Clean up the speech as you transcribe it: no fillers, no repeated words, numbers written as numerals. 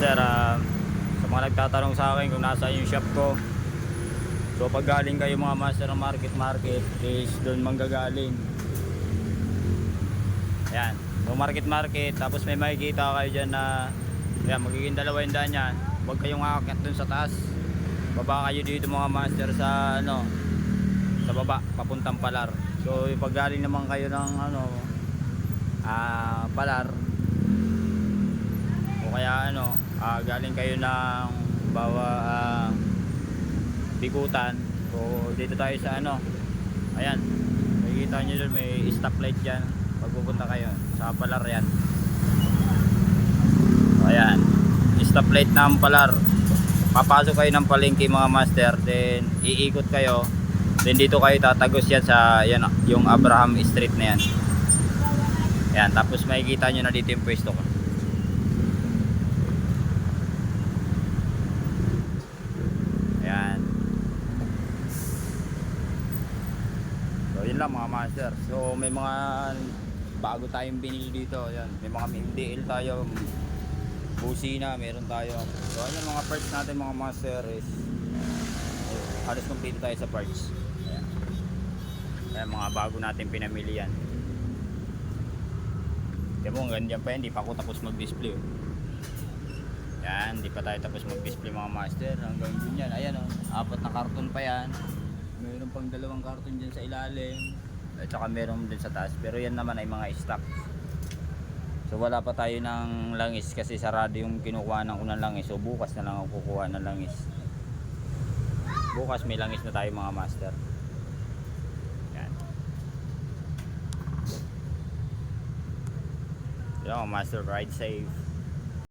Sir, sa mga nagtatanong sa akin kung nasaan yung shop ko, so pag galing kayo mga master ng market is doon manggagaling. Ayan, so market tapos may makikita kayo dyan na ayan, magiging dalawa yung daan yan. Huwag kayong aakyat doon sa taas, baba kayo dito mga master sa ano, sa baba papuntang Palar. So pag galing naman kayo ng ano, Palar o kaya ano, galing kayo ng Bikutan, so dito tayo sa ano, ayan, makikita nyo doon may stoplight dyan pag pupunta kayo sa Palar yan. So ayan, stoplight ng Palar, papasok kayo ng palengke mga master, then iikot kayo, then dito kayo tatagos yan sa yan, yung Abraham Street na yan. Ayan, tapos makikita nyo na dito yung pwesto ko. Ayan. So yun lang mga master. So may mga bago tayong binili dito. Ayan, may mga MDL tayo, busina, meron tayo. So ayan, mga parts natin mga master is halos complete tayo sa parts. Ayan. Ayan, mga bago natin pinamili yan. Diyan mo, hanggang dyan pa yan, hindi pa ako tapos mag-display. Yan, hindi pa tayo tapos mag-display mga master. Hanggang dun yan, ayan o, 4 na karton pa yan. Meron pang 2 karton dyan sa ilalim, at saka meron din sa taas. Pero yan naman ay mga stock. So wala pa tayo ng langis kasi sarado yung kinukuha ng unang langis. So bukas na lang ako kukuha ng langis. Bukas may langis na tayo mga master. Yan. Yan, master, ride safe.